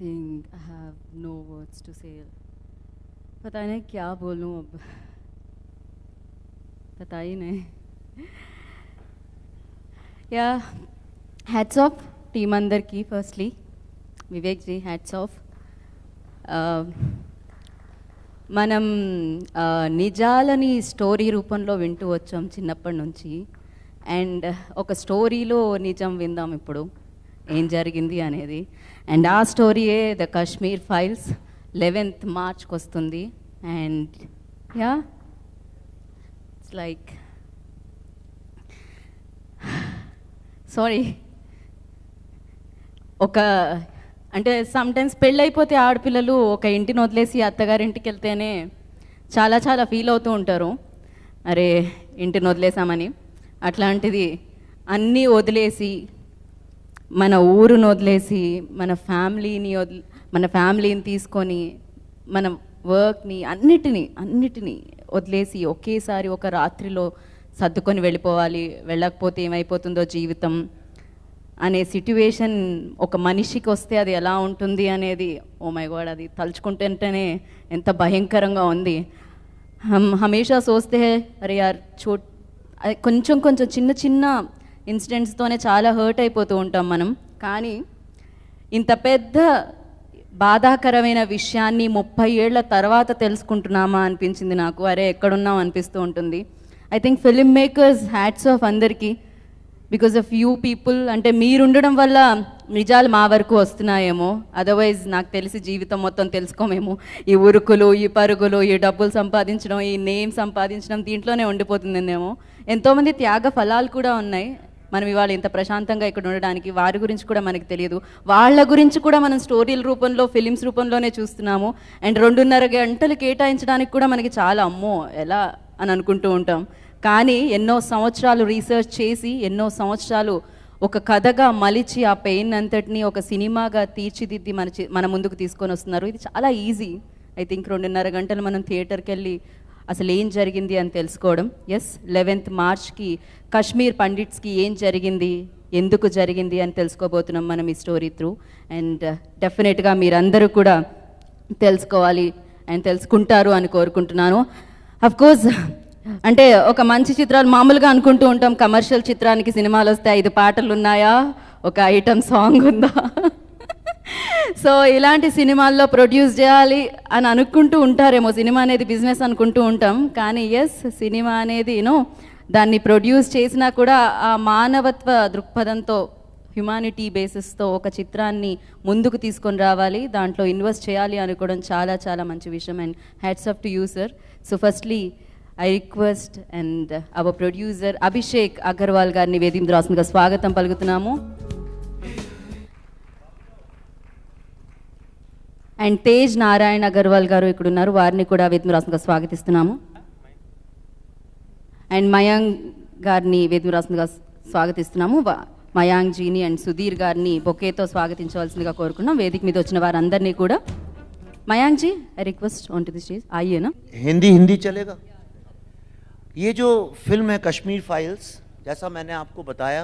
think I have no words to say. पता नहीं क्या बोलूं अब, पता ही नहीं. Yeah, hats off team अंदर की. Firstly, vivek ji, hats off. మనం నిజాలని స్టోరీ రూపంలో వింటూ వచ్చాం చిన్నప్పటి నుంచి. అండ్ ఒక స్టోరీలో నిజం విందాం ఇప్పుడు ఏం జరిగింది అనేది. అండ్ ఆ స్టోరీయే ద కశ్మీర్ ఫైల్స్ 11th మార్చ్కి వస్తుంది. And yeah, it's like sorry, ఒక అంటే సమ్టైమ్స్ పెళ్ళైపోతే ఆడపిల్లలు ఒక ఇంటిని వదిలేసి అత్తగారింటికి వెళ్తేనే చాలా చాలా ఫీల్ అవుతూ ఉంటారు, అరే ఇంటిని వదిలేసామని. అట్లాంటిది అన్నీ వదిలేసి, మన ఊరుని వదిలేసి, మన ఫ్యామిలీని తీసుకొని, మన వర్క్ని అన్నిటినీ వదిలేసి ఒకేసారి ఒక రాత్రిలో సర్దుకొని వెళ్ళిపోవాలి, వెళ్ళకపోతే ఏమైపోతుందో జీవితం అనే సిట్యువేషన్ ఒక మనిషికి వస్తే అది ఎలా ఉంటుంది అనేది, ఓ మై గాడ్, అది తలుచుకుంటుంటేనే ఎంత భయంకరంగా ఉంది. హమేషా సోస్తే అరే యార్ కొంచెం చిన్న ఇన్సిడెంట్స్తోనే చాలా హర్ట్ అయిపోతూ ఉంటాం మనం. కానీ ఇంత పెద్ద బాధాకరమైన విషయాన్ని 30 ఏళ్ల తర్వాత తెలుసుకుంటున్నామా అనిపించింది నాకు. అరే ఎక్కడున్నాం అనిపిస్తూ ఉంటుంది. I think film makers hats off అందరికీ. బికాజ్ ఆఫ్ యూ పీపుల్, అంటే మీరుండడం వల్ల నిజాలు మా వరకు వస్తున్నాయేమో. అదర్వైజ్ నాకు తెలిసి జీవితం మొత్తం తెలుసుకోమేమో. ఈ ఉరుకులు, ఈ పరుగులు, ఈ డబ్బులు సంపాదించడం, ఈ నేమ్ సంపాదించడం దీంట్లోనే ఉండిపోతుందేమో. ఎంతోమంది త్యాగ ఫలాలు కూడా ఉన్నాయి మనం ఇవాళ ఇంత ప్రశాంతంగా ఇక్కడ ఉండడానికి. వారి గురించి కూడా మనకి తెలియదు, వాళ్ళ గురించి కూడా మనం స్టోరీల రూపంలో, ఫిలిమ్స్ రూపంలోనే చూస్తున్నాము. అండ్ 2.5 గంటలు కేటాయించడానికి కూడా మనకి చాలా అమ్మో ఎలా అని అనుకుంటూ ఉంటాం. కానీ ఎన్నో సంవత్సరాలు రీసెర్చ్ చేసి, ఎన్నో సంవత్సరాలు ఒక కథగా మలిచి ఆ పెయిన్ అంతటిని ఒక సినిమాగా తీర్చిదిద్ది మన ముందుకు తీసుకొని వస్తున్నారు. ఇది చాలా ఈజీ. ఐ థింక్ 2.5 గంటలు మనం థియేటర్కి వెళ్ళి అసలు ఏం జరిగింది అని తెలుసుకోవడం. ఎస్, 11th మార్చ్కి కశ్మీర్ పండిట్స్కి ఏం జరిగింది, ఎందుకు జరిగింది అని తెలుసుకోబోతున్నాం మనం ఈ స్టోరీ త్రూ. అండ్ డెఫినెట్గా మీరందరూ కూడా తెలుసుకోవాలి అండ్ తెలుసుకుంటారు అని కోరుకుంటున్నాను. అఫ్కోర్స్ అంటే ఒక మంచి చిత్రాలు మామూలుగా అనుకుంటూ ఉంటాం, కమర్షియల్ చిత్రానికి సినిమాలు వస్తే 5 పాటలు ఉన్నాయా, ఒక ఐటమ్ సాంగ్ ఉందా, సో ఇలాంటి సినిమాల్లో ప్రొడ్యూస్ చేయాలి అని అనుకుంటూ ఉంటారేమో. సినిమా అనేది బిజినెస్ అనుకుంటూ ఉంటాం, కానీ ఎస్, సినిమా అనేది దాన్ని ప్రొడ్యూస్ చేసినా కూడా ఆ మానవత్వ దృక్పథంతో, హ్యుమానిటీ బేసిస్తో ఒక చిత్రాన్ని ముందుకు తీసుకొని రావాలి, దాంట్లో ఇన్వెస్ట్ చేయాలి అనుకోవడం చాలా చాలా మంచి విషయం. And hats off to you sir. So firstly I request and our producer Abhishek Agarwal గారిని వేదిక మీద రాసిందిగా స్వాగతం పలుకుతున్నాము. అండ్ తేజ్ నారాయణ అగర్వాల్ గారు ఇక్కడ ఉన్నారు, వారిని కూడా వేదిక మీద రాసిందిగా స్వాగతిస్తున్నాము. అండ్ మయాంక్ గారిని వేదిక మీద రాసిందిగా స్వాగతిస్తున్నాము. మయాంక్ జీని అండ్ సుధీర్ గారిని బొకేతో స్వాగతించవలసిందిగా కోరుకున్నాం. వేదిక మీద వచ్చిన వారందరినీ కూడా. Mayank ji, I request on to the stage. आइए ना. हिंदी चलेगा. ये जो फिल्म है कश्मीर फाइल्स, जैसा मैंने आपको बताया,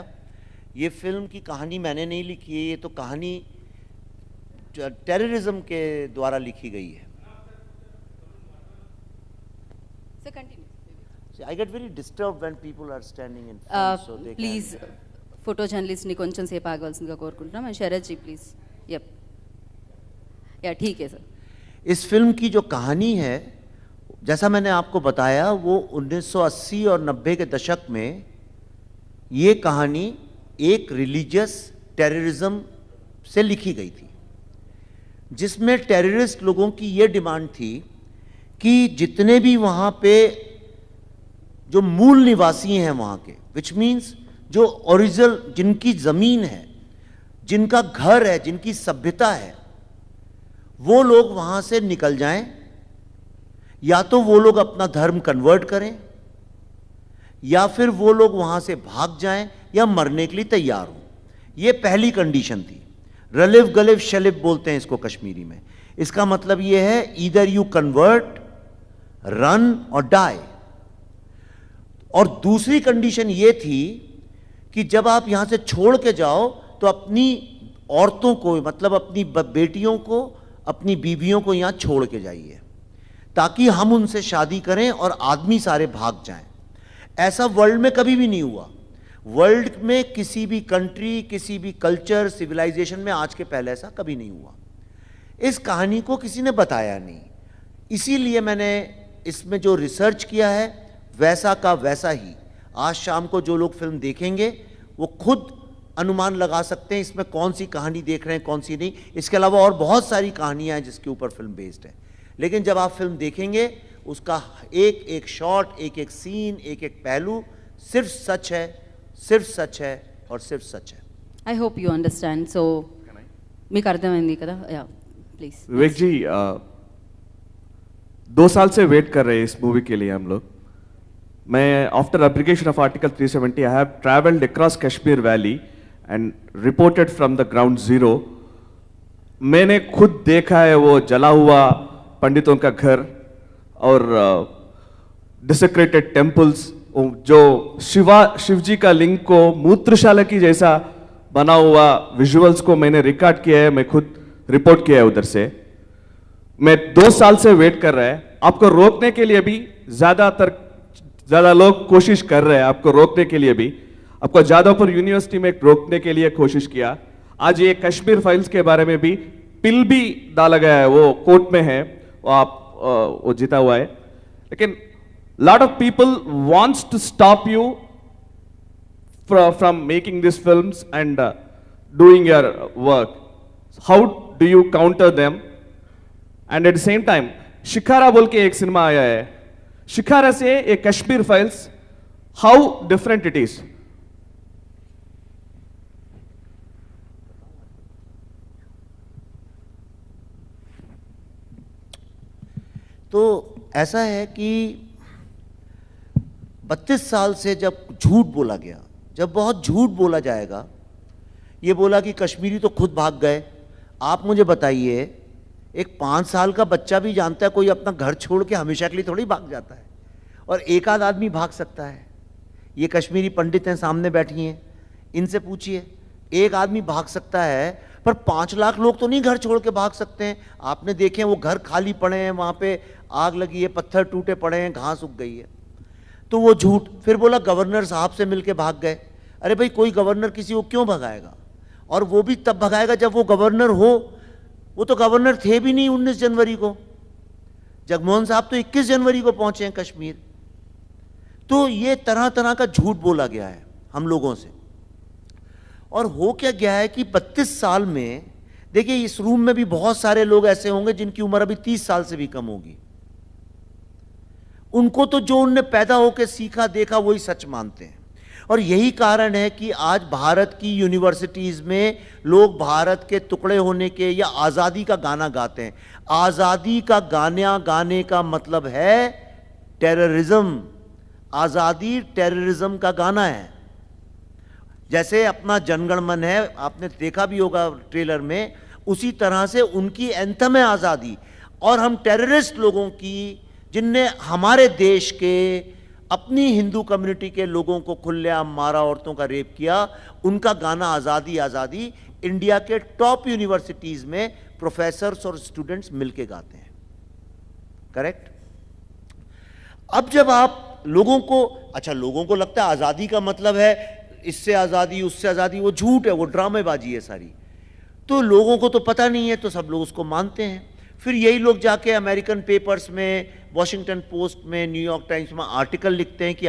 ये फिल्म की कहानी मैंने नहीं लिखी है, ये तो कहानी टेररिज्म के द्वारा लिखी गई है. So continue. See, I get very disturbed when people are standing in front, so they please photo జర్నలిస్ట్ని కొంచెం సేపు ఆగవలసిందిగా కోరుకుంటున్నాం. And Sharath ji please. Yup, yeah ठीक है सर. इस फिल्म की जो कहानी है, जैसा मैंने आपको बताया, वो 1980 और 90 के दशक में ये कहानी एक रिलीजियस टेररिज्म से लिखी गई थी, जिसमें टेररिस्ट लोगों की ये डिमांड थी कि जितने भी वहाँ पे जो मूल निवासी हैं वहाँ के, विच मीन्स जो ओरिजिनल, जिनकी ज़मीन है, जिनका घर है, जिनकी सभ्यता है, वो लोग वहाँ से निकल जाएं, या तो वो लोग अपना धर्म कन्वर्ट करें, या फिर वो लोग वहां से भाग जाएं, या मरने के लिए तैयार हों. ये पहली कंडीशन थी. रलिव गलिव शलिव बोलते हैं इसको कश्मीरी में. इसका मतलब ये है ईदर यू कन्वर्ट, रन और डाई. और दूसरी कंडीशन ये थी कि जब आप यहां से छोड़ के जाओ तो अपनी औरतों को, मतलब अपनी बेटियों को, अपनी बीवियों को यहाँ छोड़ के जाइए ताकि हम उनसे शादी करें और आदमी सारे भाग जाएं। ऐसा वर्ल्ड में कभी भी नहीं हुआ। वर्ल्ड में किसी भी कंट्री, किसी भी कल्चर, सिविलाइजेशन में आज के पहले ऐसा कभी नहीं हुआ। इस कहानी को किसी ने बताया नहीं, इसीलिए मैंने इसमें जो रिसर्च किया है वैसा का वैसा ही आज शाम को जो लोग फिल्म देखेंगे वो खुद अनुमान लगा सकते हैं इसमें कौन सी कहानी देख रहे हैं, कौन सी नहीं। इसके अलावा और बहुत सारी कहानियां हैं जिसके ऊपर फिल्म बेस्ड है, लेकिन जब आप फिल्म देखेंगे उसका एक एक शॉट, एक एक सीन, एक एक पहलू सिर्फ सच है, सिर्फ सच है और सिर्फ सच है। I hope you understand. So, మీకు అర్థమైంది కదా? Yeah, please. विवेक जी, 2 साल से वेट कर रहे हैं इस मूवी के लिए हम लोग। मैं after application of article 370 I have travelled across Kashmir valley and reported from the ground zero. मैंने खुद देखा है वो जला हुआ पंडितों का घर और डिसेक्रेटेड टेम्पल्स, जो शिव जी का लिंग को मूत्रशाला की जैसा बना हुआ विजुअल्स को मैंने रिकॉर्ड किया है, मैं खुद रिपोर्ट किया है उधर से। मैं 2 साल से वेट कर रहा है। आपको रोकने के लिए भी ज्यादा लोग कोशिश कर रहे हैं, आपको रोकने के लिए भी। आपको जादवपुर यूनिवर्सिटी में रोकने के लिए कोशिश किया। आज ये कश्मीर फाइल्स के बारे में भी पिल भी डाला गया है, वो कोर्ट में है, वो जीता हुआ है। लेकिन lot of people wants to stop you from making these films and doing your work. How do you counter them? And at the same time, शिखारा बोल के एक सिनेमा आया है, शिखारा से एक Kashmir files, how different it is? तो ऐसा है कि 32 साल से जब झूठ बोला गया, जब बहुत झूठ बोला जाएगा, ये बोला कि कश्मीरी तो खुद भाग गए। आप मुझे बताइए, एक 5 साल का बच्चा भी जानता है कोई अपना घर छोड़ के हमेशा के लिए थोड़ी भाग जाता है, और एक आध आदमी भाग सकता है। ये कश्मीरी पंडित हैं, सामने बैठी हैं, इनसे पूछिए, एक आदमी भाग सकता है, पर 5 लाख लोग तो नहीं घर छोड़ के भाग सकते हैं। आपने देखे वो घर खाली पड़े हैं, वहाँ पे आग लगी है, पत्थर टूटे पड़े हैं, घास उग गई है। तो वो झूठ। फिर बोला गवर्नर साहब से मिलके भाग गए। अरे भाई, कोई गवर्नर किसी को क्यों भगाएगा? और वो भी तब भगाएगा जब वो गवर्नर हो। वो तो गवर्नर थे भी नहीं 19 जनवरी को। जगमोहन साहब तो 21 जनवरी को पहुंचे हैं कश्मीर। तो ये तरह तरह का झूठ बोला गया है हम लोगों से। और हो क्या गया है कि 32 साल में, देखिए इस रूम में भी बहुत सारे लोग ऐसे होंगे जिनकी उम्र अभी 30 साल से भी कम होगी। उनको तो जो उनने पैदा होकर सीखा देखा वही सच मानते हैं। और यही कारण है कि आज भारत की यूनिवर्सिटीज में लोग भारत के टुकड़े होने के या आज़ादी का गाना गाते हैं। आज़ादी का गाना गाने का मतलब है टेररिज्म। आज़ादी टेररिज्म का गाना है। जैसे अपना जनगण मन है, आपने देखा भी होगा ट्रेलर में, उसी तरह से उनकी एंथम है आज़ादी। और हम टेररिस्ट लोगों की, जिनने हमारे देश के अपनी हिंदू कम्युनिटी के लोगों को खुलेआम मारा, औरतों का रेप किया, उनका गाना आज़ादी आज़ादी इंडिया के टॉप यूनिवर्सिटीज़ में प्रोफेसर्स और स्टूडेंट्स मिलके गाते हैं। करेक्ट? अब जब आप लोगों को, अच्छा लोगों को लगता है आज़ादी का मतलब है इससे आज़ादी उससे आज़ादी, वो झूठ है, वो ड्रामेबाजी है सारी। तो लोगों को तो पता नहीं है, तो सब लोग उसको मानते हैं। फिर यही लोग जाके अमेरिकन पेपर्स में, वॉशिंगटन पोस्ट में, न्यूयॉर्क टाइम्स में आर्टिकल लिखते हैं कि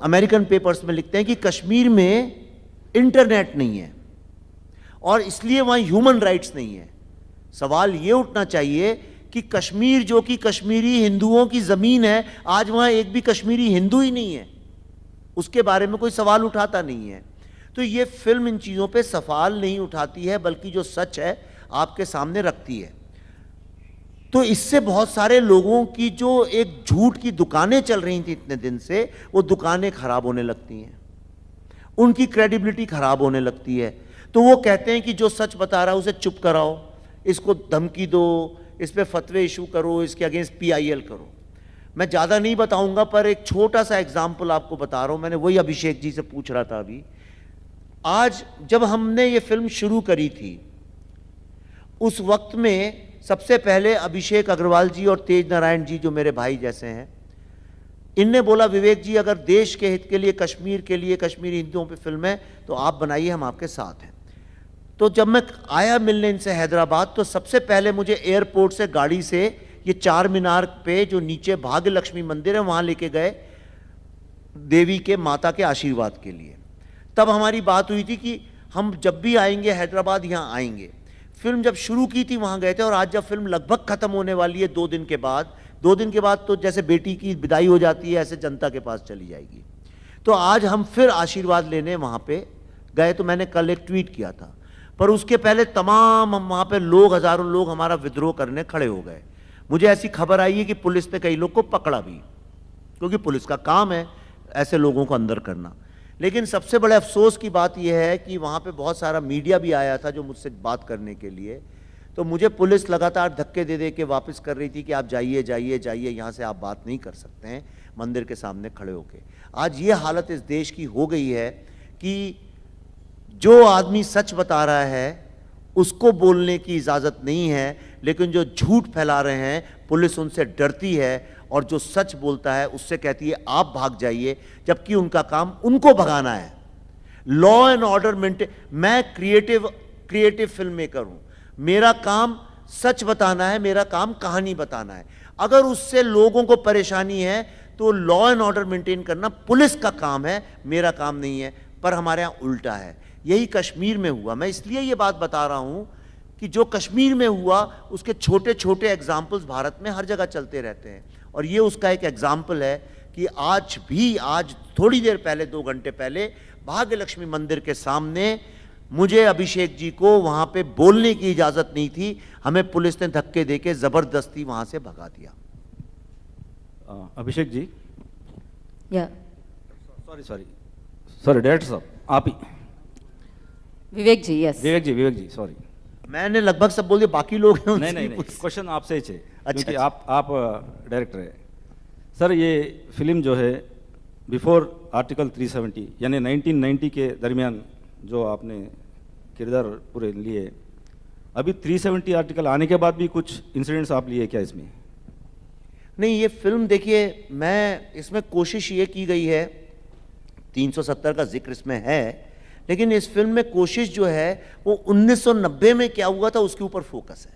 अमेरिकन पेपर्स में लिखते हैं कि कश्मीर में इंटरनेट नहीं है और इसलिए वहाँ ह्यूमन राइट्स नहीं है। सवाल ये उठना चाहिए कि कश्मीर जो कि कश्मीरी हिंदुओं की ज़मीन है, आज वहाँ एक भी कश्मीरी हिंदू ही नहीं है, उसके बारे में कोई सवाल उठाता नहीं है। तो ये फिल्म इन चीज़ों पे सवाल नहीं उठाती है, बल्कि जो सच है आपके सामने रखती है। तो इससे बहुत सारे लोगों की जो एक झूठ की दुकानें चल रही थी इतने दिन से, वो दुकानें खराब होने लगती हैं, उनकी क्रेडिबिलिटी खराब होने लगती है। तो वो कहते हैं कि जो सच बता रहा है उसे चुप कराओ, इसको धमकी दो, इस पे फतवे इशू करो, इसके अगेंस्ट PIL करो। मैं ज़्यादा नहीं बताऊंगा, पर एक छोटा सा एग्जाम्पल आपको बता रहा हूं। मैंने वही अभिषेक जी से पूछ रहा था अभी। आज जब हमने ये फिल्म शुरू करी थी, उस वक्त में सबसे पहले अभिषेक अग्रवाल जी और तेज नारायण जी, जो मेरे भाई जैसे हैं, इनने बोला विवेक जी अगर देश के हित के लिए, कश्मीर के लिए, कश्मीरी हिंदुओं पे फिल्म है तो आप बनाइए, हम आपके साथ हैं। तो जब मैं आया मिलने इनसे हैदराबाद, तो सबसे पहले मुझे एयरपोर्ट से गाड़ी से ये चार मीनार पे जो नीचे भाग्य लक्ष्मी मंदिर है वहां लेके गए देवी के माता के आशीर्वाद के लिए। तब हमारी बात हुई थी कि हम जब भी आएंगे हैदराबाद यहाँ आएंगे। फिल्म जब शुरू की थी वहाँ गए थे, और आज जब फिल्म लगभग ख़त्म होने वाली है 2 दिन के बाद, 2 दिन के बाद तो जैसे बेटी की विदाई हो जाती है ऐसे जनता के पास चली जाएगी, तो आज हम फिर आशीर्वाद लेने वहाँ पे गए। तो मैंने कल एक ट्वीट किया था, पर उसके पहले तमाम हम वहाँ पे लोग, हज़ारों लोग हमारा विद्रोह करने खड़े हो गए। मुझे ऐसी खबर आई है कि पुलिस ने कई लोग को पकड़ा भी, क्योंकि पुलिस का काम है ऐसे लोगों को अंदर करना। लेकिन सबसे बड़े अफसोस की बात यह है कि वहाँ पे बहुत सारा मीडिया भी आया था जो मुझसे बात करने के लिए, तो मुझे पुलिस लगातार धक्के दे दे के वापस कर रही थी कि आप जाइए जाइए जाइए, यहाँ से आप बात नहीं कर सकते हैं मंदिर के सामने खड़े होके। आज ये हालत इस देश की हो गई है कि जो आदमी सच बता रहा है उसको बोलने की इजाज़त नहीं है, लेकिन जो झूठ फैला रहे हैं पुलिस उनसे डरती है, और जो सच बोलता है उससे कहती है आप भाग जाइए, जबकि उनका काम उनको भगाना है। Law and order maintain. मैं क्रिएटिव फिल्म मेकर हूं, मेरा काम सच बताना है, मेरा काम कहानी बताना है। अगर उससे लोगों को परेशानी है तो लॉ एंड ऑर्डर मेंटेन करना पुलिस का काम है, मेरा काम नहीं है। पर हमारे यहां उल्टा है। यही कश्मीर में हुआ। मैं इसलिए ये बात बता रहा हूं कि जो कश्मीर में हुआ उसके छोटे छोटे एग्जाम्पल्स भारत में हर जगह चलते रहते हैं, और ये उसका एक एग्जाम्पल है कि आज थोड़ी देर पहले, 2 घंटे पहले, भाग्य लक्ष्मी मंदिर के सामने मुझे अभिषेक जी को वहां पे बोलने की इजाजत नहीं थी, हमें पुलिस ने धक्के देके जबरदस्ती वहां से भगा दिया। अभिषेक जी, या सॉरी डायरेक्टर साहब, आप ही। विवेक जी, यस। विवेक जी सॉरी, मैंने लगभग सब बोल दिया, बाकी लोग हैं नहीं, क्वेश्चन आपसे ही है। अच्छा, क्योंकि आप डायरेक्टर है सर। ये फिल्म जो है बिफोर आर्टिकल 370 यानी 1990 के दरमियान जो आपने किरदार पूरे लिए, अभी 370 आर्टिकल आने के बाद भी कुछ इंसिडेंट्स आप लिए क्या इसमें? नहीं, ये फिल्म देखिए, मैं इसमें कोशिश ये की गई है, 370 का जिक्र इसमें है, लेकिन इस फिल्म में कोशिश जो है वो 1990 में क्या हुआ था उसके ऊपर फोकस है।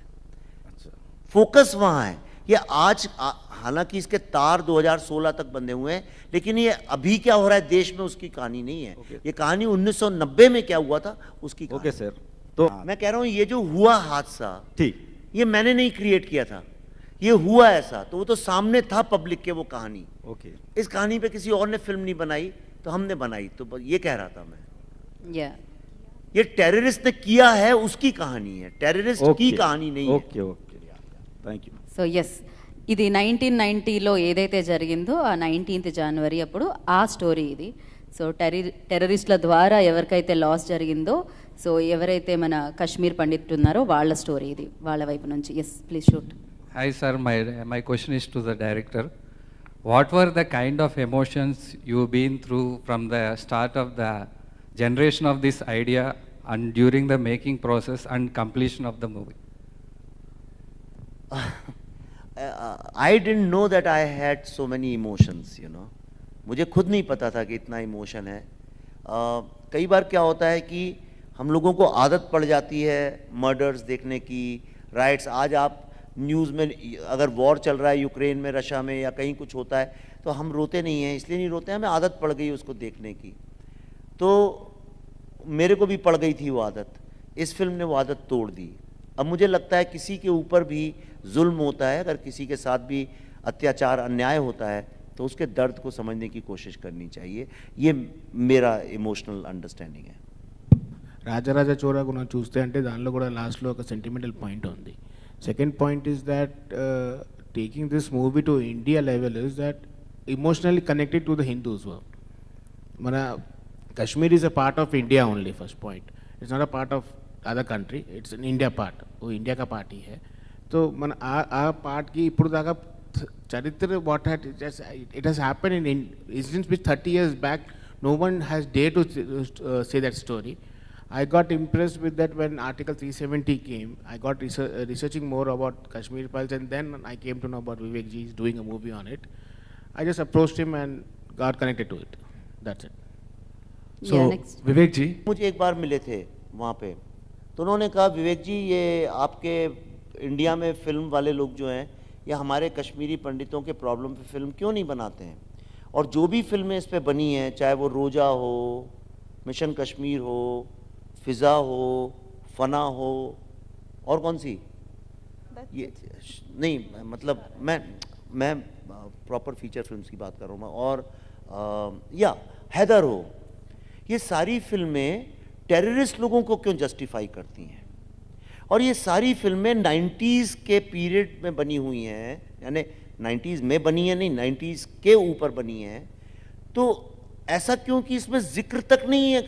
अच्छा, फोकस वहां है। ये आज हालांकि इसके तार 2016 तक बंधे हुए हैं, लेकिन ये अभी क्या हो रहा है देश में उसकी कहानी नहीं है। ये कहानी 1990 में क्या हुआ था उसकी कहानी। ओके सर, तो मैं कह रहा हूं ये जो हुआ हादसा, ठीक, ये मैंने नहीं क्रिएट किया था, ये हुआ ऐसा, तो वो तो सामने था पब्लिक के वो कहानी। ओके, इस कहानी पे किसी और ने फिल्म नहीं बनाई, तो हमने बनाई। तो ये कह रहा था मैं, ये टेररिस्ट ने किया है उसकी कहानी है, टेररिस्ट की कहानी नहीं है। Okay thank you. So yes, ఇది 1990లో ఏదైతే జరిగిందో ఆ 19th జనవరి అప్పుడు ఆ స్టోరీ ఇది. సో టెర్రరిస్టుల ద్వారా ఎవరికైతే లాస్ జరిగిందో, సో ఎవరైతే మన కశ్మీర్ పండిట్ ఉన్నారో వాళ్ళ స్టోరీ ఇది, వాళ్ళ వైపు నుంచి. Yes, please shoot. Hi sir, my question is to the director. What were the kind of emotions you've been through from the start of the generation of this idea and during the making process and completion of the movie? I didn't know that I had so many emotions, you know. मुझे खुद नहीं पता था कि इतना emotion है। कई बार क्या होता है कि हम लोगों को आदत पड़ जाती है मर्डर्स देखने की, राइट्स। आज आप न्यूज़ में अगर वॉर चल रहा है यूक्रेन में, रशिया में, या कहीं कुछ होता है तो हम रोते नहीं हैं, इसलिए नहीं रोते हैं, हमें आदत पड़ गई उसको देखने की। तो मेरे को भी पड़ गई थी वो आदत, इस फिल्म ने वो आदत तोड़ दी। अब मुझे लगता है किसी के ऊपर भी जुल्म होता है, अगर किसी के साथ भी अत्याचार अन्याय होता है तो उसके दर्द को समझने की कोशिश करनी चाहिए। ये मेरा इमोशनल अंडरस्टैंडिंग है। రాజరాజ చోరా గుణ చూస్తే అంటే దానిలో కూడా లాస్ట్లో ఒక సెంటిమెంటల్ పాయింట్ ఉంది. Second point is that taking this movie to India level is that emotionally connected to the Hindus. మన Kashmir is a part of India only, first point. It's not a part of other country, it's an India part. वो India का part ही है. तो మన ఆ పార్ట్కి ఇప్పుడు దాకా చరిత్ర what had it has happen in incidents which 30 years back no one has dared to say that story. I got impressed with that when Article 370 came. I got researching more about Kashmir Files, and then I came to know about Vivek ji is doing a movie on it. I just approached him and got connected to it. That's it. So next. विवेक जी, मुझे एक बार मिले थे वहाँ पे, तो उन्होंने कहा विवेक जी ये आपके इंडिया में फिल्म वाले लोग जो हैं ये हमारे कश्मीरी पंडितों के प्रॉब्लम पे फिल्म क्यों नहीं बनाते हैं, और जो भी फिल्में इस पे बनी हैं, चाहे वो रोजा हो, मिशन कश्मीर हो, फिज़ा हो, फना हो, और कौन सी ये नहीं, मतलब मैं प्रॉपर फीचर फिल्म्स की बात कर रहा हूँ मैं, और या हैदर हो, ये सारी फिल्में टेररिस्ट लोगों को क्यों जस्टिफाई करती हैं, और ये सारी फिल्में 90s के पीरियड में बनी हुई हैं, यानी 90s में बनी है, नहीं 90s के ऊपर बनी है, तो ऐसा क्यों कि इसमें जिक्र तक नहीं है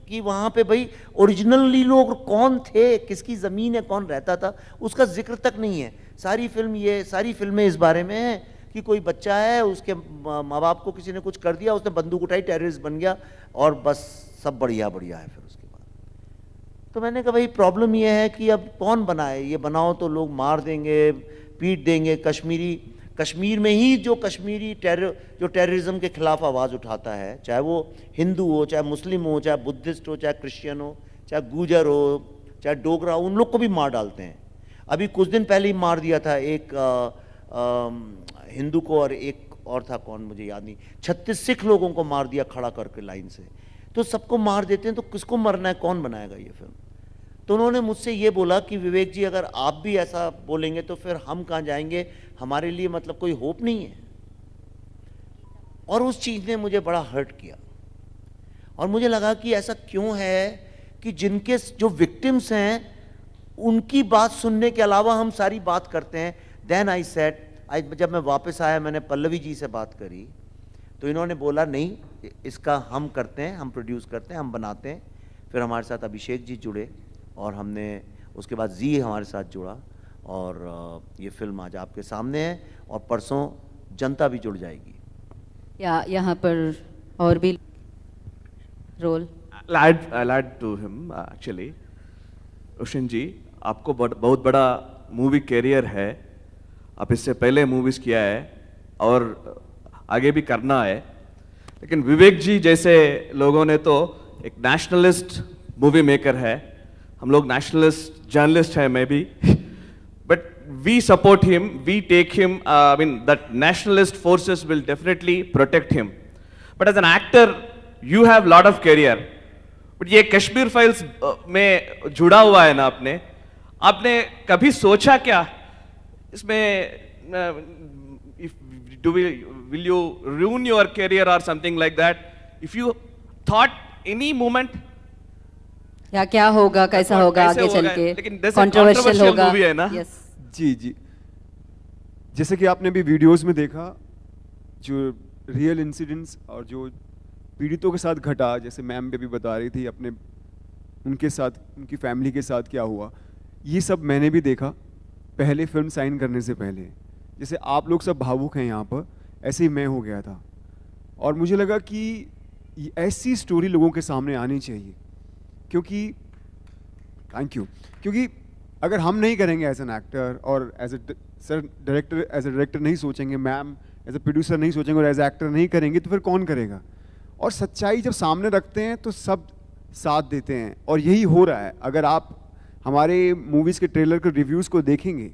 कि वहाँ पे भाई ओरिजिनली लोग कौन थे, किसकी ज़मीन है, कौन रहता था, उसका जिक्र तक नहीं है। सारी फिल्में इस बारे में हैं कि कोई बच्चा है, उसके माँ बाप को किसी ने कुछ कर दिया, उसने बंदूक उठाई, टेररिस्ट बन गया, और बस सब बढ़िया बढ़िया है। फिर उसके बाद तो मैंने कहा भाई प्रॉब्लम ये है कि अब कौन बनाए, ये बनाओ तो लोग मार देंगे, पीट देंगे। कश्मीर में ही जो कश्मीरी जो टेररिज्म के खिलाफ आवाज़ उठाता है, चाहे वो हिंदू हो, चाहे मुस्लिम हो, चाहे बुद्धिस्ट हो, चाहे क्रिश्चियन हो, चाहे गुजर हो, चाहे डोगरा हो, उन लोग को भी मार डालते हैं। अभी कुछ दिन पहले ही मार दिया था एक हिंदू को, और एक और था कौन मुझे याद नहीं, 36 सिख लोगों को मार दिया खड़ा करके लाइन से। तो सबको मार देते हैं तो किसको मरना है, कौन बनाएगा ये फिल्म। तो उन्होंने मुझसे ये बोला कि विवेक जी अगर आप भी ऐसा बोलेंगे तो फिर हम कहाँ जाएंगे, हमारे लिए मतलब कोई होप नहीं है। और उस चीज़ ने मुझे बड़ा हर्ट किया, और मुझे लगा कि ऐसा क्यों है कि जिनके जो विक्टिम्स हैं उनकी बात सुनने के अलावा हम सारी बात करते हैं। देन आई सेड, जब मैं वापस आया मैंने पल्लवी जी से बात करी, तो इन्होंने बोला नहीं इसका हम करते हैं, हम प्रोड्यूस करते हैं, हम बनाते हैं। फिर हमारे साथ अभिषेक जी जुड़े, और हमने उसके बाद जी हमारे साथ जुड़ा, और ये फिल्म आज आपके सामने है, और परसों जनता भी जुड़ जाएगी। या यहाँ पर और भी role I'll add to him actually. Ushan ji, आपको बहुत बड़ा मूवी कैरियर है, आप इससे पहले मूवीज किया है और आगे भी करना है, लेकिन विवेक जी जैसे लोगों ने तो एक नेशनलिस्ट मूवी मेकर है, हम लोग नेशनलिस्ट जर्नलिस्ट हैं, मैं भी, but we support him, we take him, I mean that nationalist forces will definitely protect him, but as an actor you have lot of career. बट ये कश्मीर फाइल्स में जुड़ा हुआ है ना आपने कभी सोचा क्या इसमें, will you ruin your career or something like that? If you thought any moment, या क्या होगा, कैसा होगा आगे चल के, लेकिन कंट्रोवर्शियल होगा मूवी है ना। यस जी, जैसे कि आपने भी वीडियोस में देखा, जो रियल इंसिडेंट्स और जो पीड़ितों के साथ घटा, जैसे मैम भी बता रही थी अपने उनके साथ, उनकी फैमिली के साथ क्या हुआ, ये सब मैंने भी देखा पहले फिल्म साइन करने से पहले। जैसे आप लोग सब भावुक हैं यहाँ पर, ऐसे ही मैं हो गया था, और मुझे लगा कि ऐसी स्टोरी लोगों के सामने आनी चाहिए, क्योंकि थैंक यू, क्योंकि अगर हम नहीं करेंगे एज एन एक्टर, और as a sir director, as a director नहीं सोचेंगे, मैम एज ए प्रोड्यूसर नहीं सोचेंगे, और एज ए एक्टर नहीं करेंगे, तो फिर कौन करेगा। और सच्चाई जब सामने रखते हैं तो सब साथ देते हैं, और यही हो रहा है। अगर आप हमारे मूवीज़ के ट्रेलर के रिव्यूज़ को देखेंगे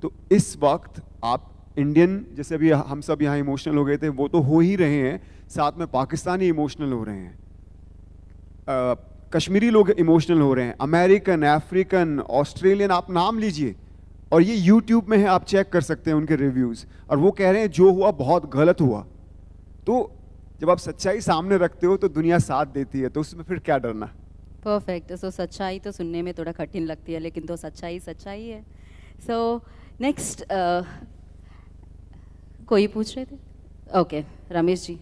तो इस वक्त आप इंडियन, जैसे अभी हम सब यहाँ इमोशनल हो गए थे, वो तो हो ही रहे हैं, साथ में पाकिस्तानी इमोशनल हो रहे हैं, कश्मीरी लोग इमोशनल हो रहे हैं, अमेरिकन, अफ्रीकन, ऑस्ट्रेलियन, आप नाम लीजिए, और ये यूट्यूब में है, आप चेक कर सकते हैं उनके रिव्यूज़, और वो कह रहे हैं जो हुआ बहुत गलत हुआ। तो जब आप सच्चाई सामने रखते हो तो दुनिया साथ देती है, तो उसमें फिर क्या डरना। परफेक्ट। सो सच्चाई तो सुनने में थोड़ा कठिन लगती है, लेकिन तो सच्चाई सच्चाई है। सो नेक्स्ट कोई पूछ रहे थे? Okay, Ramesh ji,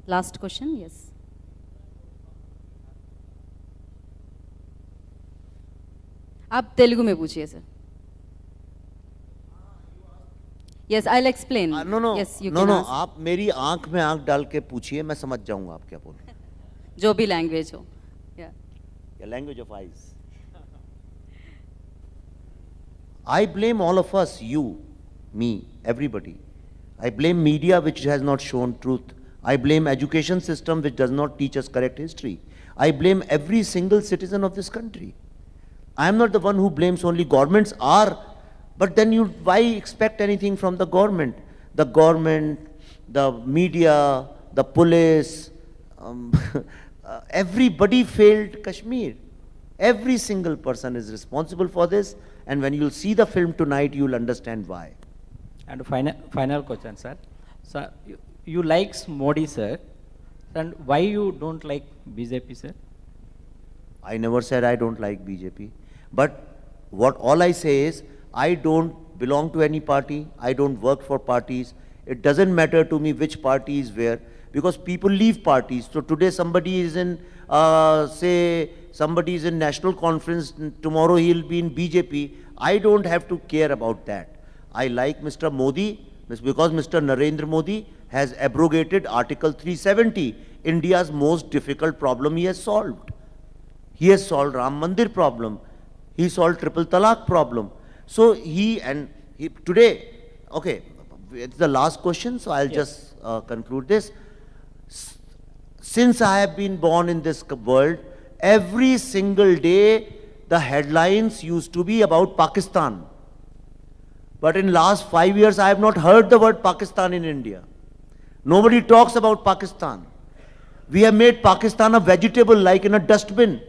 last question. Yes, आप तेलुगु में पूछिए sir. Yes, I'll explain. No, no, Yes, you no, can no. ask. आप मेरी आंख में आंख डाल के पूछिए, मैं समझ जाऊंगा आप क्या बोल रहे हैं. जो भी language हो. Yeah. The language of eyes. I blame all of us, you, me, everybody. I blame media which has not shown truth. I blame education system which does not teach us correct history. I blame every single citizen of this country. I am not the one who blames only governments are, but then you, why expect anything from the government? The government, the media, the police, everybody failed Kashmir. Every single person is responsible for this, and when you'll see the film tonight, you'll understand why. And final question, sir. Sir, you like Modi, sir, and why you don't like BJP, sir? I never said I don't like BJP. But what all I say is, I don't belong to any party. I don't work for parties. It doesn't matter to me which party is where, because people leave parties. So today somebody is in, say, somebody is in National Conference, tomorrow he'll be in BJP. I don't have to care about that. I like Mr. Modi because Mr. Narendra Modi has abrogated Article 370, India's most difficult problem he has solved. He has solved Ram Mandir problem. He solved triple talaq problem. So today, okay, it's the last question, so I'll just conclude this. Since I have been born in this world, every single day the headlines used to be about Pakistan. But in last 5 years, I have not heard the word Pakistan in India. Nobody talks about Pakistan. We have made Pakistan a vegetable like in a dustbin.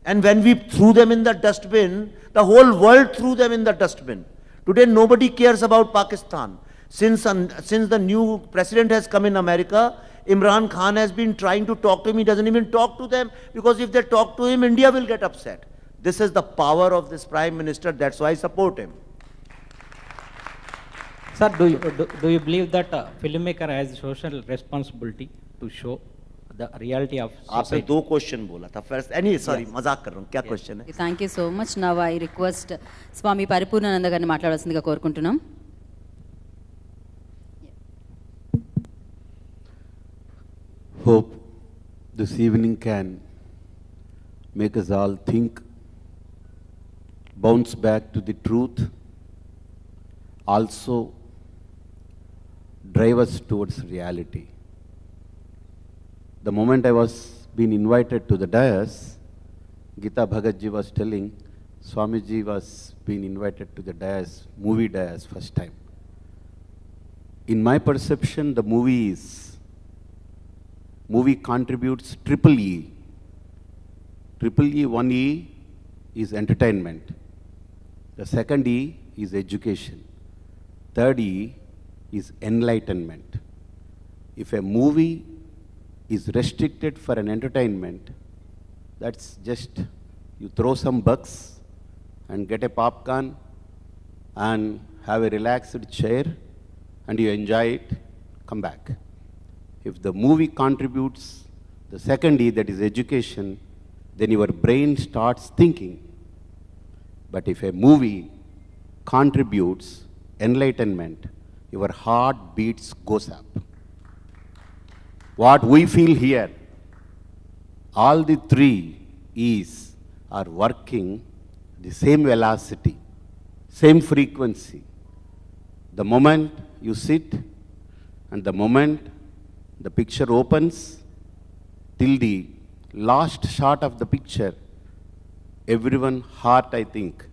And when we threw them in the dustbin, the whole world threw them in the dustbin. Today, nobody cares about Pakistan. Since the new president has come in America, Imran Khan has been trying to talk to him. He doesn't even talk to them, because if they talk to him, India will get upset. This is the power of this Prime Minister. That's why I support him. Sir, do you believe that filmmaker has social responsibility to show the reality of आपने society? दो question बोला था. First, sorry, मजाक कर रहा हूँ. क्या question है? Thank you so much. Now I request Swami Paripurnananda గారిని మాట్లాడాల్సిందిగా కోరుకుంటున్నాం. Hope this evening can make us all think, bounce back to the truth, also drive us towards reality. The moment I was being invited to the dais, Gita Bhagatji was telling Swamiji was being invited to the dais, movie dais, first time. In my perception, the movie contributes triple E. Triple E, one E is entertainment. The second E is education. Third E is enlightenment. If a movie is restricted for an entertainment, that's just you throw some bucks and get a popcorn and have a relaxed chair and you enjoy it, come back. If the movie contributes the second E, that is education, then your brain starts thinking. But if a movie contributes enlightenment, your heart beats goes up. What we feel here, all the three E's are working the same velocity, same frequency. The moment you sit and the moment the picture opens till the last shot of the picture, everyone's heart, I think,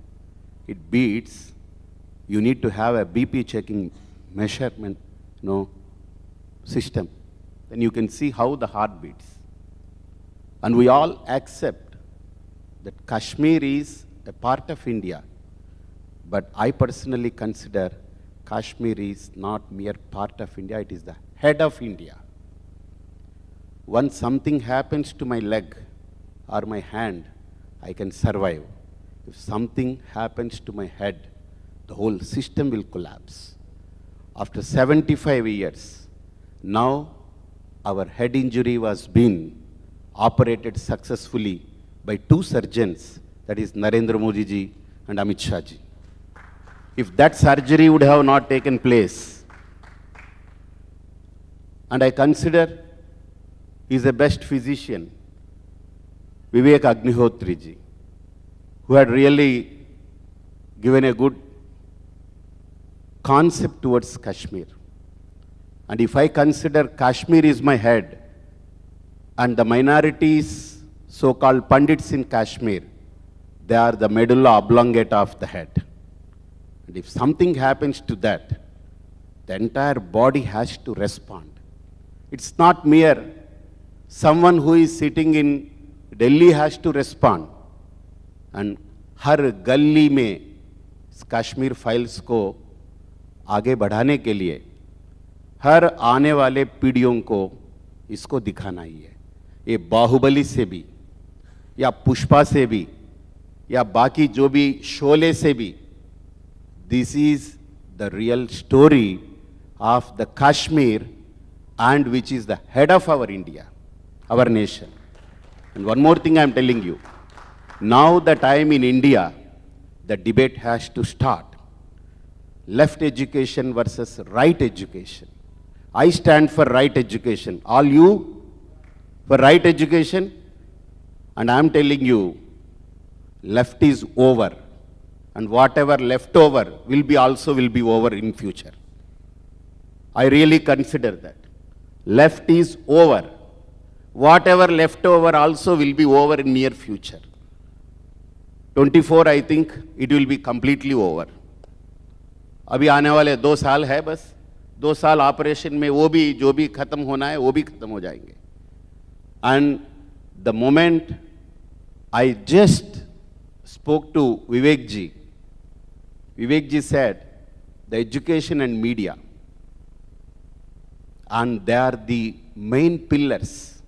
it beats. You need to have a BP checking measurement, system. Then you can see how the heart beats. And we all accept that Kashmir is a part of India. But I personally consider Kashmir is not mere part of India, it is the head of India. Once something happens to my leg or my hand, I can survive. If something happens to my head, the whole system will collapse. After 75 years, now our head injury was being operated successfully by two surgeons, that is Narendra Modi ji and Amit Shah ji. if that surgery would have not taken place. And I consider he is the best physician, Vivek Agnihotriji, who had really given a good concept towards Kashmir. And if I consider Kashmir is my head, and the minorities, so-called Pandits in Kashmir, they are the medulla oblongata of the head. And if something happens to that, the entire body has to respond. It's not mere someone who is sitting in Delhi has to respond. And हर गली में Kashmir files को आगे बढ़ाने के लिए हर आने वाले पीढ़ियों को इसको दिखाना ही है. ये बाहुबली से भी या पुष्पा से भी या बाकी जो भी शोले से भी, this is the real story of the Kashmir and which is the head of our India, our nation. And one more thing I am telling you, now that I am in India, the debate has to start. Left education versus right education. I stand for right education. All you for right education? And I am telling you, left is over. And whatever left over will be over in future. I really consider that. Left is over. Whatever left over also will be over in near future. 24, I think it will be completely over. अभी आने वाले 2 साल है बस. 2 साल operation में वो भी जो भी खत्म होना है वो भी खत्म हो जाएंगे. And the moment I just spoke to Vivek ji said the education and media, and they are the main pillars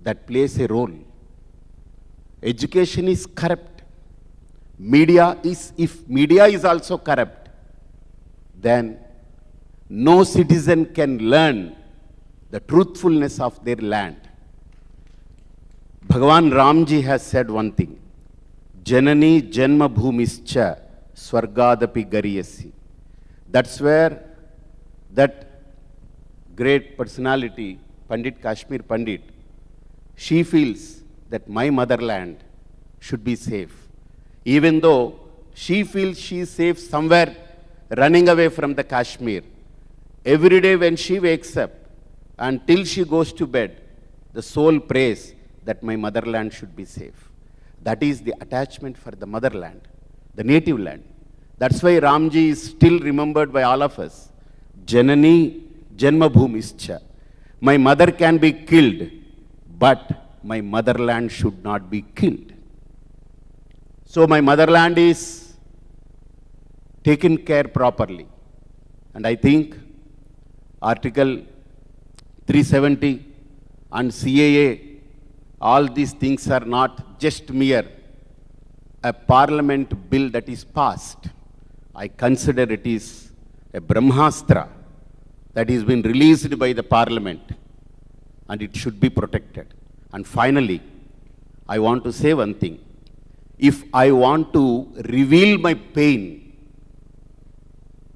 that plays a role. Education is corrupt. If media is also corrupt, then no citizen can learn the truthfulness of their land. Bhagavan Ramji has said one thing, Janani Janma Bhumischa Swargadapi Gariyasi. That's where that great personality, Pandit Kashmir Pandit, she feels that my motherland should be safe. Even though she feels she is safe somewhere running away from the Kashmir, every day when she wakes up until she goes to bed, the soul prays that my motherland should be safe. That is the attachment for the motherland, the native land. That's why Ramji is still remembered by all of us. Janani Janma Bhumischa. My mother can be killed, but my motherland should not be killed. So my motherland is taken care properly. And I think Article 370 and CAA, all these things are not just mere a parliament bill that is passed. I consider it is a Brahmastra that has been released by the parliament, and it should be protected. And finally, I want to say one thing. If I want to reveal my pain,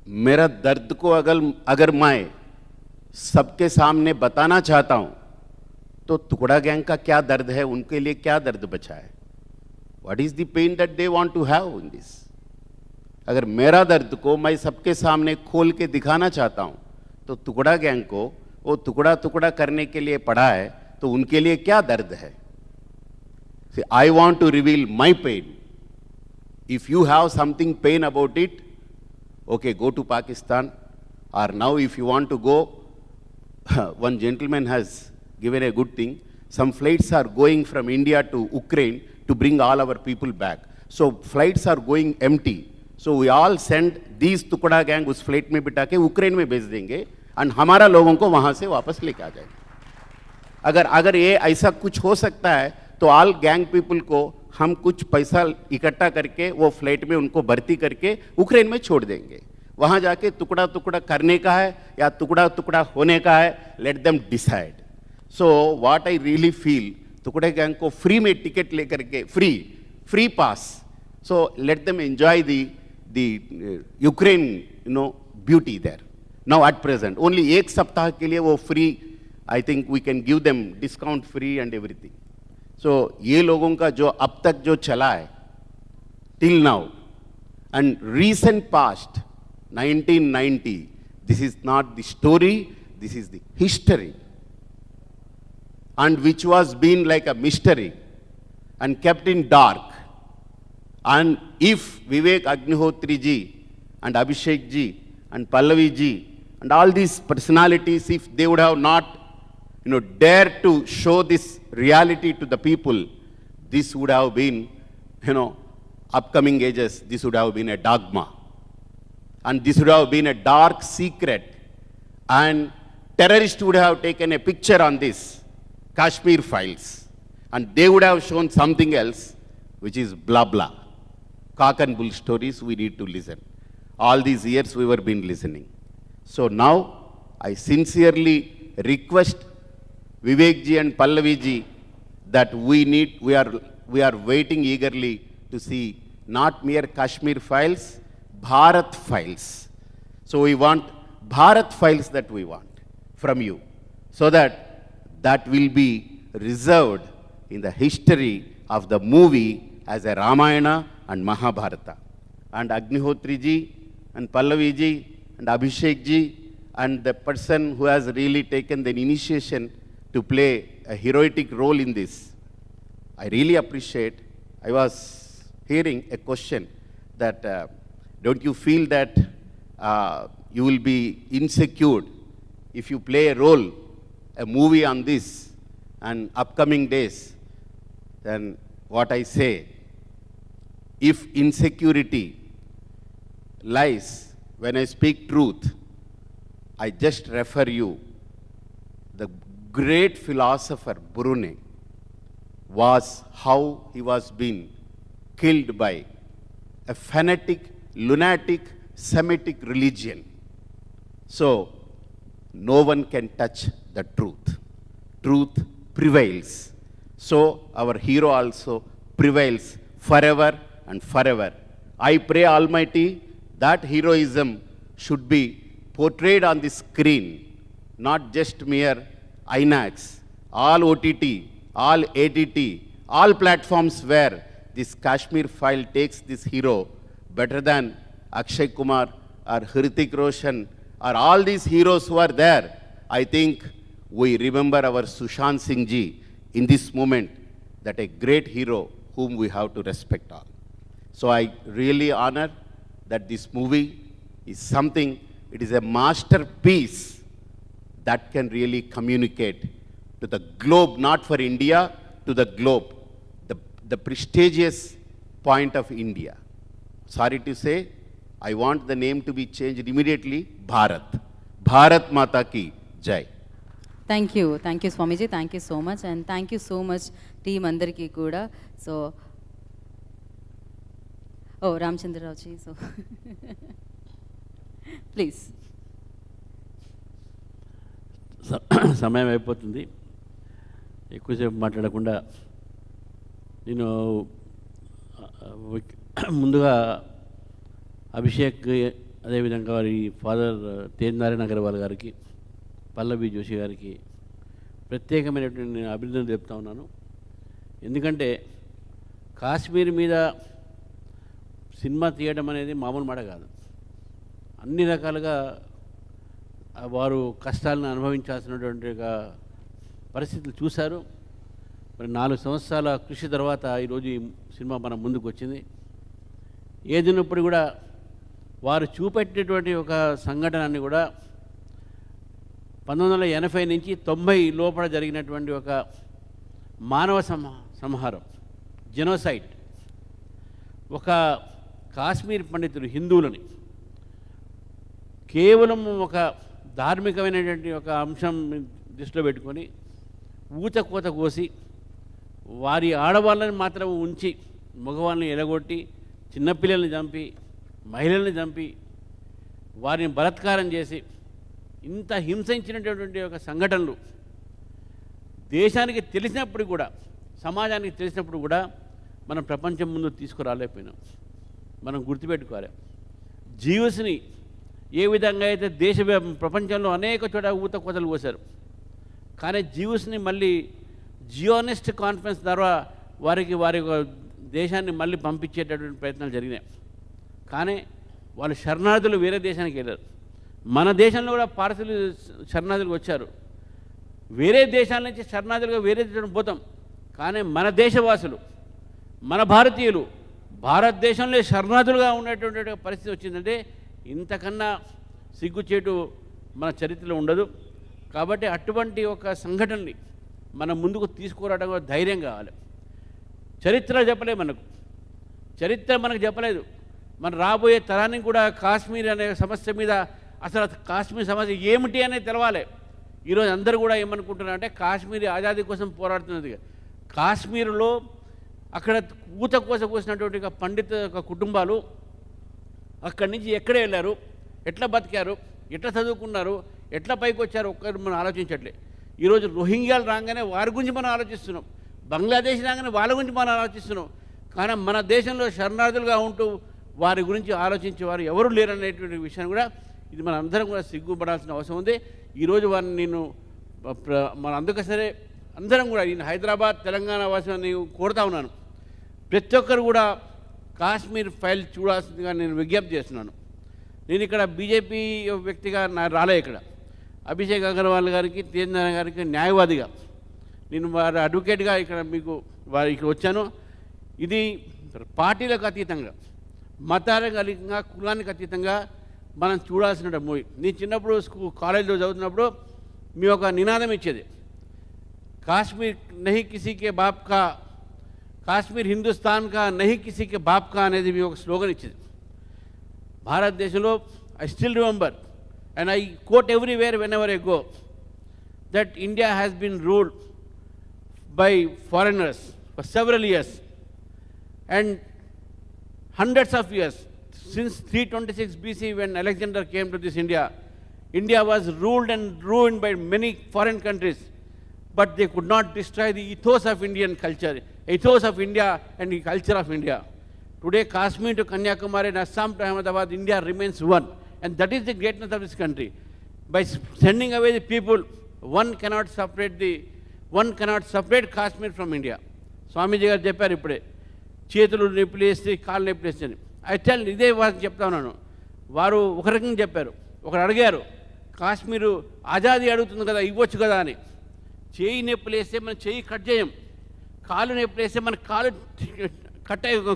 मेरा दर्द को अगर मैं सबके सामने बताना चाहता हूं, तो टुकड़ा गैंग का क्या दर्द है, उनके लिए क्या दर्द बचा है? What is the pain that they want to have in this? अगर मेरा दर्द को मैं सबके सामने खोल के दिखाना चाहता हूं, तो टुकड़ा गैंग को वो टुकड़ा टुकड़ा करने के लिए पड़ा है, तो उनके लिए क्या दर्द है? See, I want to reveal my pain. If you have something pain about it, okay, go to Pakistan. Or now if you want to go, one gentleman has given a good thing. Some flights are going from India to Ukraine to bring all our people back. So flights are going empty. So we all send these Tukada gang उस flight में बिठा के Ukraine में भेज देंगे, and हमारा लोगों को वहाँ से वापस लेके आ जाएंगे. अगर ये ऐसा कुछ हो सकता है, तो ऑल गैंग पीपल को हम कुछ पैसा इकट्ठा करके वो फ्लाइट में उनको भर्ती करके यूक्रेन में छोड़ देंगे. वहाँ जाके टुकड़ा टुकड़ा करने का है या टुकड़ा टुकड़ा होने का है, let them decide. So what I really feel, टुकड़े गैंग को फ्री में टिकट लेकर के free pass, so let them enjoy Ukraine, beauty there. Now at present, only एक सप्ताह के लिए वो free, I think we can give them discount free and everything. So ये लोगों का जो अब तक जो चला है, till now, and recent past, 1990, this is not the story, this is the history. And which was been like a mystery and kept in dark. And if Vivek Agnihotri ji and Abhishek ji and Pallavi ji and all these personalities, if they would have not, dared to show this reality to the people, this would have been, upcoming ages, this would have been a dogma. And this would have been a dark secret. And terrorists would have taken a picture on this, Kashmir Files. And they would have shown something else, which is blah blah. Cock and bull stories we need to listen. All these years we were been listening. So now I sincerely request Vivek ji and Pallavi ji that we are waiting eagerly to see not mere Kashmir Files, Bharat Files. So we want Bharat Files that we want from you, so that will be reserved in the history of the movie as a Ramayana and Mahabharata. And Agnihotri ji and Pallavi ji and Abhishek ji and the person who has really taken the initiation to play a heroic role in this, I really appreciate. I was hearing a question that don't you feel that you will be insecure if you play a role, a movie on this and upcoming days? Then what I say, if insecurity lies when I speak truth, I just refer you, the great philosopher Brune was how he was being killed by a fanatic, lunatic, Semitic religion. So no one can touch the truth. Truth prevails. So our hero also prevails forever and forever. I pray Almighty that heroism should be portrayed on the screen, not just mere INAX, all OTT, all ADT, all platforms where this Kashmir File takes this hero better than Akshay Kumar or Hrithik Roshan or all these heroes who are there. I think we remember our Sushant Singh ji in this moment, that a great hero whom we have to respect all. So I really honor that this movie is something, it is a masterpiece that can really communicate to the globe, not for India, to the globe, the prestigious point of India. Sorry to say, I want the name to be changed immediately, Bharat. Bharat Mata ki Jai. Thank you Swamiji, thank you so much, and thank you so much team అందరికీ కూడా. So Ramachandrarao ji, so please. సమయం అయిపోతుంది, ఎక్కువసేపు మాట్లాడకుండా నేను ముందుగా అభిషేక్, అదేవిధంగా వారి ఫాదర్ తేజనారాయణ అగర్వాల్ గారికి, పల్లవి జోషి గారికి ప్రత్యేకమైనటువంటి నేను అభినందనలు చెప్తా ఉన్నాను. ఎందుకంటే కాశ్మీర్ మీద సినిమా తీయడం అనేది మామూలు మాట కాదు. అన్ని రకాలుగా వారు కష్టాలను అనుభవించాల్సినటువంటి ఒక పరిస్థితులు చూశారు. మరి 4 సంవత్సరాల కృషి తర్వాత ఈరోజు ఈ సినిమా మన ముందుకు వచ్చింది. ఏదినప్పుడు కూడా వారు చూపెట్టినటువంటి ఒక సంఘటనని కూడా 1980 నుంచి 90 లోపల జరిగినటువంటి ఒక మానవ సంహారం, జెనోసైడ్, ఒక కాశ్మీర్ పండితులు హిందువులని కేవలం ఒక ధార్మికమైనటువంటి ఒక అంశం దృష్టిలో పెట్టుకొని ఊచకోత కోసి వారి ఆడవాళ్ళని మాత్రం ఉంచి మగవాళ్ళని ఎలగొట్టి చిన్నపిల్లల్ని చంపి మహిళల్ని చంపి వారిని బలాత్కారం చేసి ఇంత హింసించినటువంటి ఒక సంఘటనలు దేశానికి తెలిసినప్పుడు కూడా, సమాజానికి తెలిసినప్పుడు కూడా మనం ప్రపంచం ముందు తీసుకురాలేకపోయినాం. మనం గుర్తుపెట్టుకోవాలి, జీవస్ని ఏ విధంగా అయితే ప్రపంచంలో అనేక చోట ఊత కోతలు పోశారు, కానీ జీవస్ని మళ్ళీ జియోనిస్ట్ కాన్ఫరెన్స్ ద్వారా వారి దేశాన్ని మళ్ళీ పంపించేటటువంటి ప్రయత్నాలు జరిగినాయి. కానీ వాళ్ళు శరణార్థులు వేరే దేశానికి వెళ్ళారు. మన దేశంలో కూడా పార్సలు శరణార్థులు వచ్చారు. వేరే దేశాల నుంచి శరణార్థులుగా వేరే దేశం పోతాం, కానీ మన దేశవాసులు, మన భారతీయులు భారతదేశంలో శరణార్థులుగా ఉన్నటువంటి పరిస్థితి వచ్చిందంటే ఇంతకన్నా సిగ్గుచేటు మన చరిత్రలో ఉండదు. కాబట్టి అటువంటి ఒక సంఘటనని మన ముందుకు తీసుకురావడం ధైర్యం కావాలి. చరిత్ర చెప్పలేదు మనకు, చరిత్ర మనకు చెప్పలేదు. మన రాబోయే తరానికి కూడా కాశ్మీర్ అనే సమస్య మీద అసలు కాశ్మీర్ సమస్య ఏమిటి అనేది తెలవాలి. ఈరోజు అందరూ కూడా ఏమనుకుంటున్నారంటే కాశ్మీర్ ఆజాదీ కోసం పోరాడుతున్నది. కాశ్మీర్లో అక్కడ ఊత కోస కోసినటువంటి పండిత కుటుంబాలు అక్కడి నుంచి ఎక్కడే వెళ్ళారు, ఎట్లా బతికారు, ఎట్లా చదువుకున్నారు, ఎట్లా పైకి వచ్చారు ఒక్కరు మనం ఆలోచించట్లే. ఈరోజు రోహింగ్యాలు రాగానే వారి గురించి మనం ఆలోచిస్తున్నాం, బంగ్లాదేశ్ రాగానే వాళ్ళ గురించి మనం ఆలోచిస్తున్నాం. కానీ మన దేశంలో శరణార్థులుగా ఉంటూ వారి గురించి ఆలోచించేవారు ఎవరు లేరనేటువంటి విషయాన్ని కూడా ఇది మన అందరం కూడా సిగ్గుపడాల్సిన అవసరం ఉంది. ఈరోజు వారిని నేను మన అందుకసరే అందరం కూడా నేను హైదరాబాద్ తెలంగాణ వాసిని కోరుతా ఉన్నాను, ప్రతి ఒక్కరు కూడా కాశ్మీర్ ఫైల్ చూడాల్సిందిగా నేను విజ్ఞప్తి చేస్తున్నాను. నేను ఇక్కడ బీజేపీ వ్యక్తిగా రాలే, ఇక్కడ అభిషేక్ అగర్వాల్ గారికి, తేజనారాయణ గారికి న్యాయవాదిగా, నేను వారి అడ్వకేట్గా ఇక్కడ మీకు ఇక్కడ వచ్చాను. ఇది పార్టీలకు అతీతంగా, మతాలకు అతీతంగా, కులానికి అతీతంగా మనం చూడాల్సిన మూవీ. నేను చిన్నప్పుడు కాలేజీలో చదువుతున్నప్పుడు మీ ఒక నినాదం ఇచ్చేది, కాశ్మీర్ నహీ కిసీకే బాప్ కా, కాశ్మీర్ హిందుస్థాన్ కా నహీ కిసీకే బాప్ కా అనేది మీ ఒక స్లోగన్ ఇచ్చేది. భారతదేశంలో I still remember and I quote everywhere whenever I go that India has been ruled by foreigners for several years and hundreds of years. Since 326 BC, when Alexander came to this India was ruled and ruined by many foreign countries, but they could not destroy the ethos of Indian culture, ethos of India and the culture of India. Today, Kashmir to Kanyakumari and Assam to Ahmedabad, India remains one, and that is the greatness of this country. By sending away the people, one cannot separate Kashmir from India. స్వామీజీ గారు చెప్పారు ఇప్పుడే, చేతులు నొప్పిలేస్తే కాళ్ళు నొప్పిలేస్తే అని. ఇదే వారికి చెప్తా ఉన్నాను. వారు ఒక రకంగా చెప్పారు, ఒకరు అడిగారు కాశ్మీరు ఆజాదీ అడుగుతుంది కదా, ఇవ్వచ్చు కదా అని. చేయి నొప్పిలేస్తే మనం చేయి కట్ చేయం, కాలు నొప్పిలేస్తే మన కాలు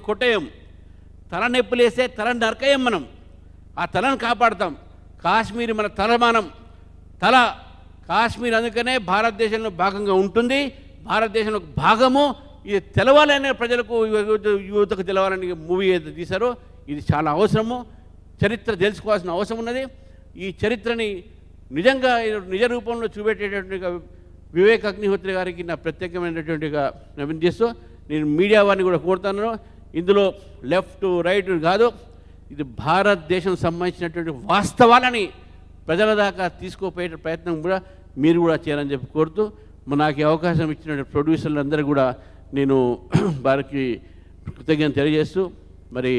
కొట్టేయం, తల నొప్పిలేస్తే తల నరకేయం. మనం ఆ తలను కాపాడుతాం. కాశ్మీర్ మన తలమానం, తల కాశ్మీర్ అందుకనే భారతదేశంలో భాగంగా ఉంటుంది, భారతదేశంలో భాగము. ఇది తెలవాలనే ప్రజలకు, యువతకు తెలవాలని మూవీ ఏదో తీశారో ఇది చాలా అవసరము. చరిత్ర తెలుసుకోవాల్సిన అవసరం ఉన్నది. ఈ చరిత్రని నిజంగా నిజ రూపంలో చూపెట్టేటటువంటి వివేక్ అగ్నిహోత్రి గారికి నా ప్రత్యేకమైనటువంటిగా చేస్తూ నేను మీడియా వారిని కూడా కోరుతున్నాను, ఇందులో లెఫ్ట్ రైట్ కాదు, ఇది భారతదేశం సంబంధించినటువంటి వాస్తవాలని ప్రజల దాకా తీసుకుపోయే ప్రయత్నం కూడా మీరు కూడా చేయాలని చెప్పి కోరుతూ, నాకు ఈ అవకాశం ఇచ్చిన ప్రొడ్యూసర్లందరూ కూడా నేను వారికి కృతజ్ఞత తెలియజేస్తూ, మరి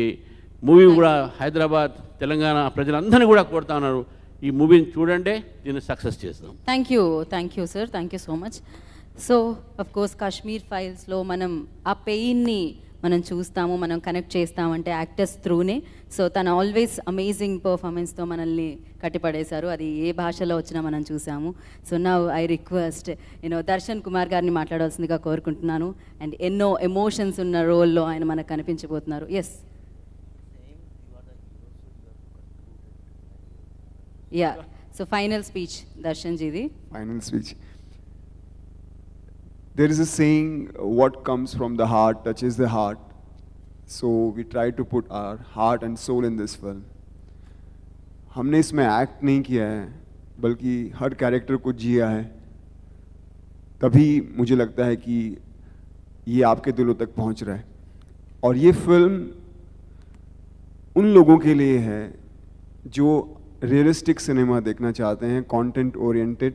మూవీ కూడా హైదరాబాద్ తెలంగాణ ప్రజలందరినీ కూడా కోరుతా ఉన్నారు, ఈ మూవీని చూడండి, దీన్ని సక్సెస్ చేస్తాం. Thank you sir, thank you so much. So of course Kashmir ఫైల్స్లో మనం ఆ పెయిన్ని మనం చూస్తాము, మనం కనెక్ట్ చేస్తామంటే యాక్టర్స్ త్రూనే. సో తను ఆల్వేస్ అమేజింగ్ పర్ఫార్మెన్స్తో మనల్ని కట్టిపడేశారు, అది ఏ భాషలో వచ్చినా మనం చూసాము. So now I request Darshan Kumar గారిని మాట్లాడాల్సిందిగా కోరుకుంటున్నాను. అండ్ ఎన్నో ఎమోషన్స్ ఉన్న రోల్లో ఆయన మనకు కనిపించబోతున్నారు. Yes, yeah. So final speech Darshan జీది. Final speech. There is a saying, what comes from the heart touches the heart. So we try to put our heart and soul in this film. हमने इसमें act नहीं किया है, बल्कि हर character को जिया है. तभी मुझे लगता है कि ये आपके दिलों तक पहुंच रहा है. और ये फिल्म उन लोगों के लिए है जो रियलिस्टिक सिनेमा देखना चाहते हैं, कंटेंट ओरिएंटेड.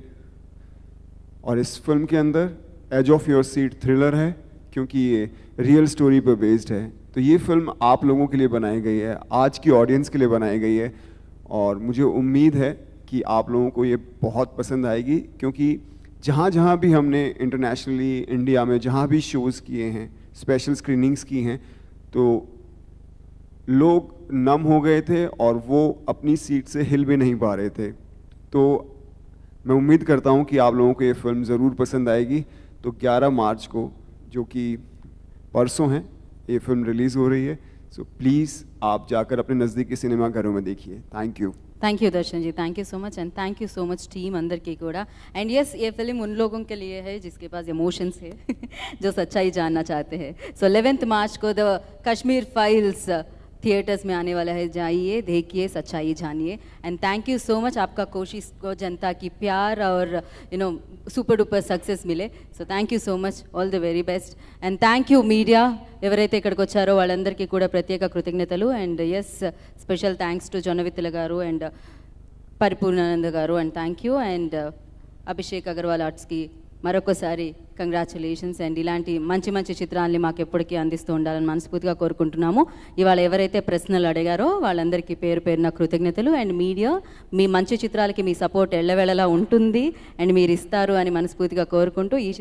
और इस फिल्म के अंदर edge of your seat thriller है, क्योंकि ये रियल स्टोरी पर बेस्ड है। तो ये फिल्म आप लोगों के लिए बनाई गई है, आज की ऑडियंस के लिए बनाई गई है, और मुझे उम्मीद है कि आप लोगों को ये बहुत पसंद आएगी, क्योंकि जहाँ जहाँ भी हमने इंटरनेशनली इंडिया में जहाँ भी शोज़ किए हैं, स्पेशल स्क्रीनिंग्स की हैं, तो लोग नम हो गए थे और वो अपनी सीट से हिल भी नहीं पा रहे थे। तो मैं उम्मीद करता हूँ कि आप लोगों को ये फिल्म ज़रूर पसंद आएगी। तो 11 मार्च को, जो कि परसों है, ये फिल्म रिलीज़ हो रही है। सो प्लीज़ आप जाकर अपने नज़दीकी सिनेमा घरों में देखिए। Thank you. Thank you Darshan ji, thank you so much, and thank you so much team अंदर की कूड़ा। एंड यस, ये फिल्म उन लोगों के लिए है जिसके पास इमोशंस है जो सच्चाई जानना चाहते हैं। सो 11 मार्च को द कश्मीर फाइल्स थिएटर्स में आने वाला है, जाइए, देखिए, सच्चाई जानिए। And thank you so much, आपका कोशिश को जनता की प्यार और सुपर डुपर सक्सेस मिले। So thank you so much, all the very best. And thank you media, ఎవరైతే ఇక్కడికి వచ్చారో వాళ్ళందరికీ కూడా ప్రత్యేక కృతజ్ఞతలు. And yes, special thanks to Jonnavittula garu and Paripoornananda garu, and thank you. And Abhishek Agarwal ఆర్ట్స్కి మరొకసారి కంగ్రాచులేషన్స్. అండ్ ఇలాంటి మంచి మంచి చిత్రాలని మాకు ఎప్పటికీ అందిస్తూ ఉండాలని మనస్ఫూర్తిగా కోరుకుంటున్నాము. ఇవాళ ఎవరైతే ప్రశ్నలు అడిగారో వాళ్ళందరికీ పేరు పేరున కృతజ్ఞతలు. అండ్ మీడియా, మీ మంచి చిత్రాలకి మీ సపోర్ట్ ఎల్లవేళలా ఉంటుంది అండ్ మీరు ఇస్తారు అని మనస్ఫూర్తిగా కోరుకుంటూ ఈ